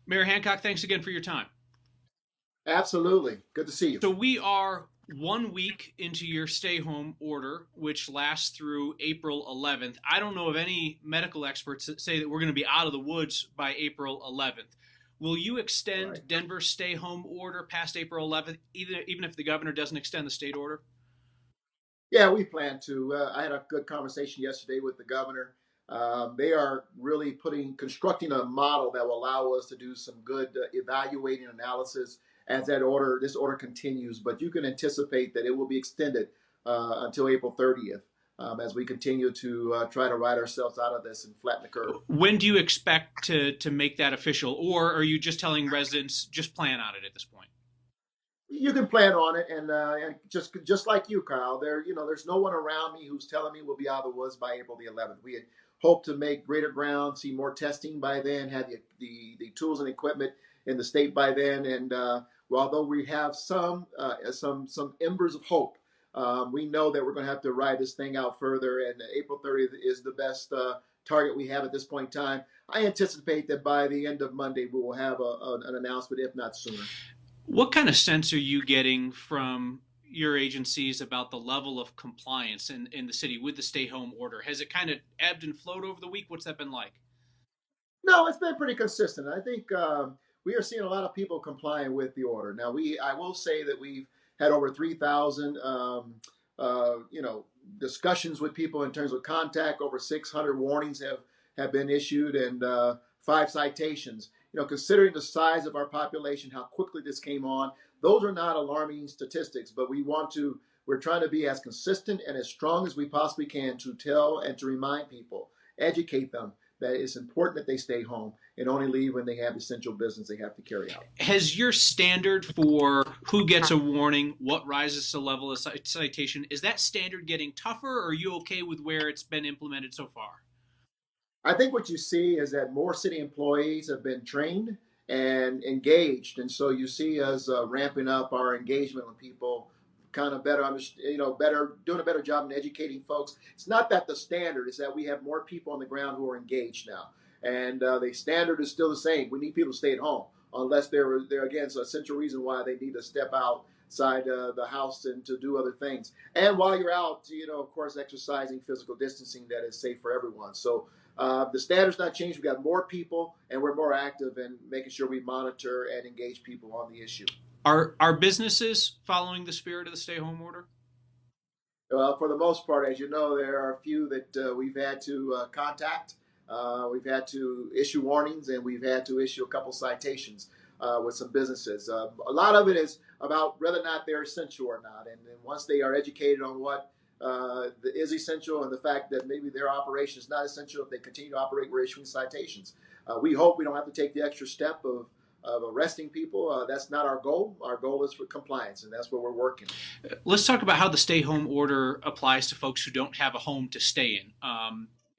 Mayor Hancock, thanks again for your time. Absolutely. Good to see you. So we are 1 week into your stay home order, which lasts through April 11th. I don't know of any medical experts that say that we're going to be out of the woods by April 11th. Will you Right. extend Denver's stay home order past April 11th, even if the governor doesn't extend the state order? Yeah, we plan to. I had a good conversation yesterday with the governor. They are really constructing a model that will allow us to do some good evaluating analysis as this order continues. But you can anticipate that it will be extended until April 30th as we continue to try to ride ourselves out of this and flatten the curve. When do you expect to make that official, or are you just telling residents just plan on it at this point? You can plan on it, and just like you, Kyle. There's no one around me who's telling me we'll be out of the woods by April the 11th. We had hoped to make greater ground, see more testing by then, have the tools and equipment in the state by then, and although we have some embers of hope, we know that we're going to have to ride this thing out further. And April 30th is the best target we have at this point in time. I anticipate that by the end of Monday we will have an announcement, if not sooner. What kind of sense are you getting from your agencies about the level of compliance in the city with the stay home order? Has it kind of ebbed and flowed over the week? What's that been like? No, it's been pretty consistent. I think we are seeing a lot of people complying with the order. Now, I will say that we've had over 3,000, discussions with people in terms of contact. Over 600 warnings have been issued, and 5 citations. Considering the size of our population, how quickly this came on, those are not alarming statistics. But we're trying to be as consistent and as strong as we possibly can to tell and to remind people, educate them that it's important that they stay home and only leave when they have essential business they have to carry out. Has your standard for who gets a warning, what rises to level of citation, is that standard getting tougher, or are you okay with where it's been implemented so far? I think what you see is that more city employees have been trained and engaged, and so you see us ramping up our engagement with people, kind of better doing a better job in educating folks. It's not that the standard is that we have more people on the ground who are engaged now, and the standard is still the same. We need people to stay at home unless they're again so essential reason why they need to step outside the house and to do other things. And while you're out, of course, exercising physical distancing that is safe for everyone. So the standard's not changed. We got more people, and we're more active in making sure we monitor and engage people on the issue. Are businesses following the spirit of the stay home order? For the most part, as you know, there are a few that we've had to contact. We've had to issue warnings, and we've had to issue a couple citations with some businesses. A lot of it is about whether or not they're essential or not. And once they are educated on what is essential and the fact that maybe their operation is not essential, if they continue to operate, we're issuing citations. We hope we don't have to take the extra step of arresting people. That's not our goal. Our goal is for compliance, and that's where we're working. Let's talk about how the stay home order applies to folks who don't have a home to stay in.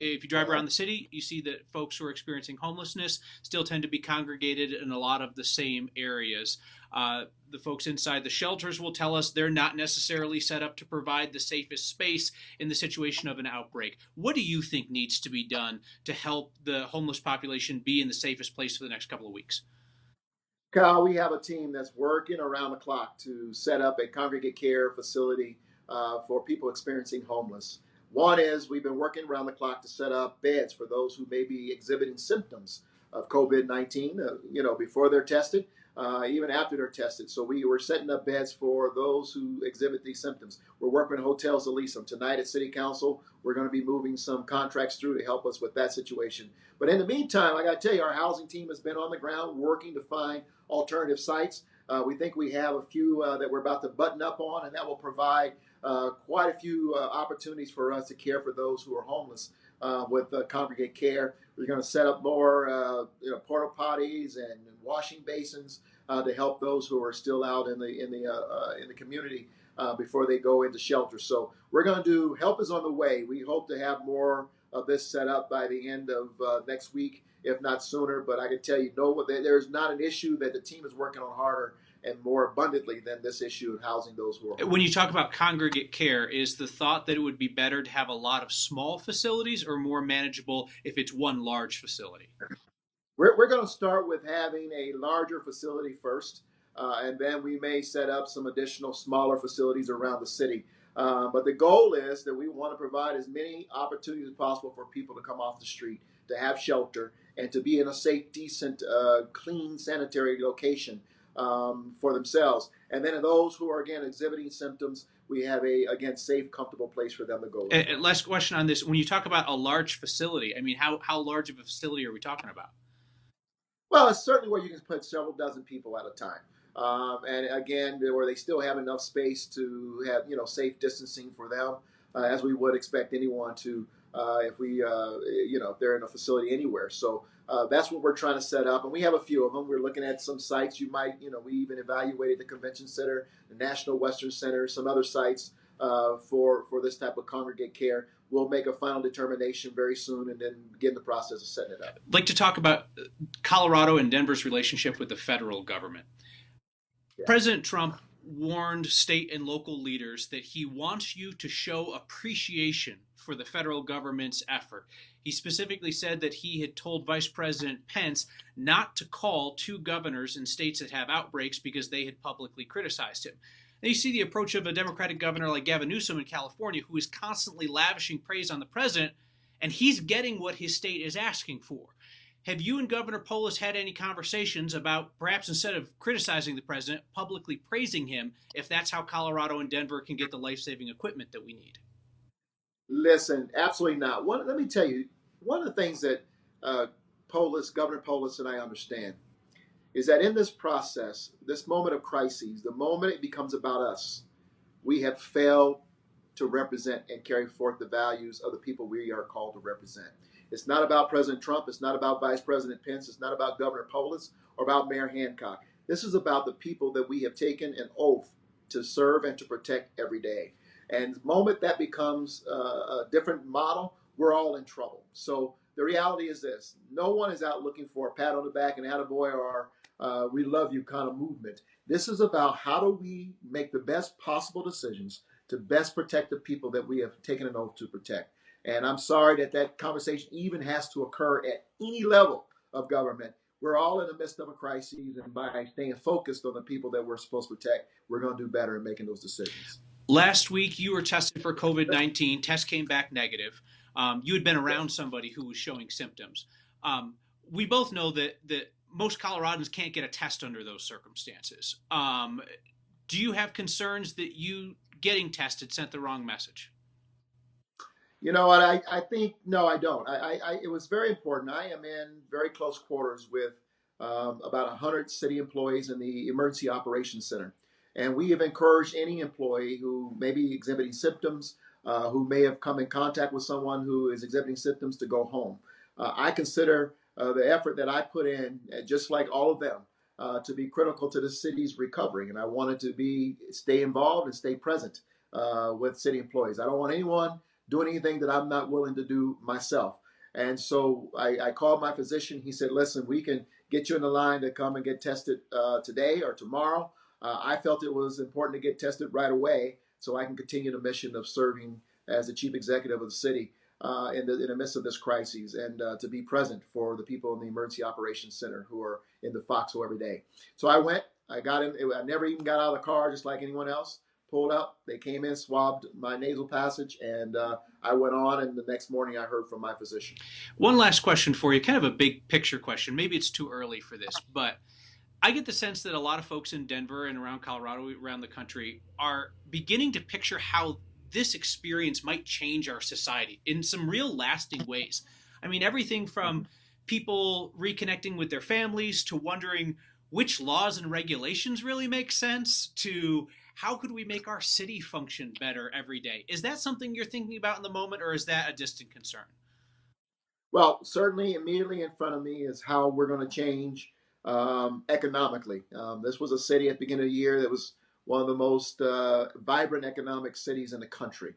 If you drive Uh-huh. around the city, you see that folks who are experiencing homelessness still tend to be congregated in a lot of the same areas. The folks inside the shelters will tell us they're not necessarily set up to provide the safest space in the situation of an outbreak. What do you think needs to be done to help the homeless population be in the safest place for the next couple of weeks? Kyle, we have a team that's working around the clock to set up a congregate care facility for people experiencing homeless. One is we've been working around the clock to set up beds for those who may be exhibiting symptoms of COVID-19, before they're tested, even after they're tested. So we were setting up beds for those who exhibit these symptoms. We're working with hotels to lease them. Tonight at City Council, we're going to be moving some contracts through to help us with that situation. But in the meantime, I got to tell you, our housing team has been on the ground working to find alternative sites. We think we have a few that we're about to button up on, and that will provide quite a few opportunities for us to care for those who are homeless with congregate care. We're going to set up more, porta potties and washing basins to help those who are still out in the community before they go into shelter. So we're going to do. Help is on the way. We hope to have more of this set up by the end of next week, if not sooner. But I can tell you, no, there's not an issue that the team is working on harder and more abundantly than this issue of housing those who are When you homeless. talk about congregate care, is the thought that it would be better to have a lot of small facilities or more manageable if it's one large facility? We're going to start with having a larger facility first, and then we may set up some additional smaller facilities around the city. But the goal is that we want to provide as many opportunities as possible for people to come off the street, to have shelter, and to be in a safe, decent, clean, sanitary location for themselves. And then those who are, again, exhibiting symptoms, we have a, again, safe, comfortable place for them to go. And last question on this: when you talk about a large facility, I mean, how large of a facility are we talking about? Well, it's certainly where you can put several dozen people at a time. And again, where they still have enough space to have, safe distancing for them, as we would expect anyone to, if we, if they're in a facility anywhere. So that's what we're trying to set up. And we have a few of them. We're looking at some sites you might, we even evaluated the Convention Center, the National Western Center, some other sites for this type of congregate care. We'll make a final determination very soon and then begin the process of setting it up. I'd like to talk about Colorado and Denver's relationship with the federal government. Yeah. President Trump warned state and local leaders that he wants you to show appreciation for the federal government's effort. He specifically said that he had told Vice President Pence not to call two governors in states that have outbreaks because they had publicly criticized him. And you see the approach of a Democratic governor like Gavin Newsom in California, who is constantly lavishing praise on the president, and he's getting what his state is asking for. Have you and Governor Polis had any conversations about, perhaps instead of criticizing the president, publicly praising him, if that's how Colorado and Denver can get the life-saving equipment that we need? Listen, absolutely not. Let me tell you, one of the things that Governor Polis and I understand is that in this process, this moment of crises, the moment it becomes about us, we have failed to represent and carry forth the values of the people we are called to represent. It's not about President Trump. It's not about Vice President Pence. It's not about Governor Polis or about Mayor Hancock. This is about the people that we have taken an oath to serve and to protect every day. And the moment that becomes a different model, we're all in trouble. So the reality is this: no one is out looking for a pat on the back and attaboy or we love you kind of movement. This is about how do we make the best possible decisions to best protect the people that we have taken an oath to protect. And I'm sorry that that conversation even has to occur at any level of government. We're all in the midst of a crisis, and by staying focused on the people that we're supposed to protect, we're going to do better in making those decisions. Last week, you were tested for COVID-19. Test came back negative. You had been around somebody who was showing symptoms. We both know that most Coloradans can't get a test under those circumstances. Do you have concerns that you getting tested sent the wrong message? You know what? I think, no, I don't. It was very important. I am in very close quarters with about 100 city employees in the Emergency Operations Center. And we have encouraged any employee who may be exhibiting symptoms, who may have come in contact with someone who is exhibiting symptoms, to go home. I consider the effort that I put in, just like all of them, to be critical to the city's recovery. And I wanted to stay involved and stay present with city employees. I don't want anyone doing anything that I'm not willing to do myself. And so I called my physician. He said, listen, we can get you in the line to come and get tested today or tomorrow. I felt it was important to get tested right away so I can continue the mission of serving as the chief executive of the city in the midst of this crisis, and to be present for the people in the Emergency Operations Center who are in the foxhole every day. So I went, I got in, I never even got out of the car, just like anyone else. Pulled up, they came in, swabbed my nasal passage, and I went on, and the next morning I heard from my physician. One last question for you, kind of a big picture question. Maybe it's too early for this, but I get the sense that a lot of folks in Denver and around Colorado, around the country, are beginning to picture how this experience might change our society in some real lasting ways. I mean, everything from people reconnecting with their families to wondering which laws and regulations really make sense to how could we make our city function better every day? Is that something you're thinking about in the moment, or is that a distant concern? Well, certainly immediately in front of me is how we're going to change economically. This was a city at the beginning of the year that was one of the most vibrant economic cities in the country.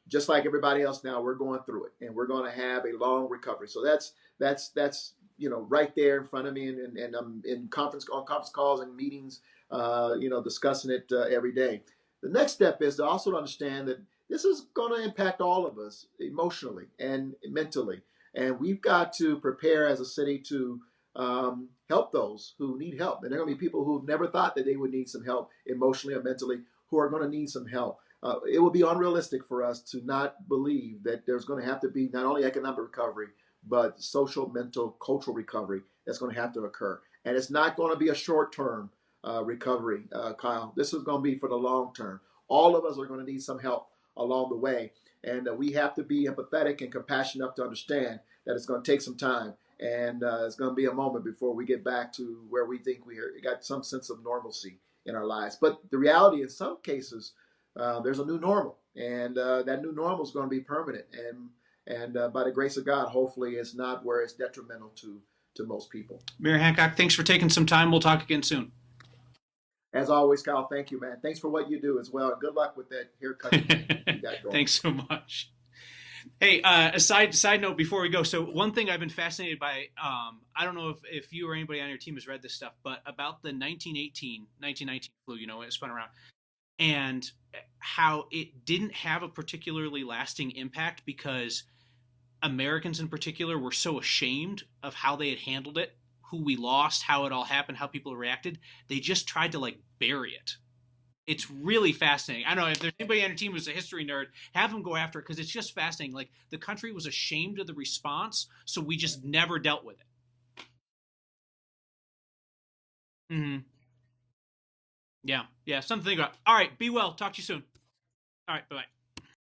Just like everybody else now, we're going through it, and we're going to have a long recovery. So that's right there in front of me, and I'm in conference calls and meetings, discussing it every day. The next step is to also understand that this is going to impact all of us emotionally and mentally, and we've got to prepare as a city to help those who need help. And there are going to be people who've never thought that they would need some help emotionally or mentally who are going to need some help. It would be unrealistic for us to not believe that there's going to have to be not only economic recovery, but social, mental, cultural recovery that's going to have to occur. And it's not going to be a short term recovery, Kyle. This is going to be for the long term. All of us are going to need some help along the way. And we have to be empathetic and compassionate enough to understand that it's going to take some time. And it's going to be a moment before we get back to where we think we got some sense of normalcy in our lives. But the reality, in some cases, there's a new normal, and that new normal is going to be permanent. And by the grace of God, hopefully, it's not where it's detrimental to most people. Mayor Hancock, thanks for taking some time. We'll talk again soon. As always, Kyle, thank you, man. Thanks for what you do as well. And good luck with that haircut you got going. Thanks so much. Hey, a side note before we go. So one thing I've been fascinated by, I don't know if you or anybody on your team has read this stuff, but about the 1919 flu, when it spun around, and how it didn't have a particularly lasting impact because Americans in particular were so ashamed of how they had handled it, who we lost, how it all happened, how people reacted. They just tried to bury it. It's really fascinating. I don't know if there's anybody on your team who's a history nerd, have them go after it because it's just fascinating. Like the country was ashamed of the response, so we just never dealt with it. Mm-hmm. Yeah, something to think about. All right, be well. Talk to you soon. All right, bye bye.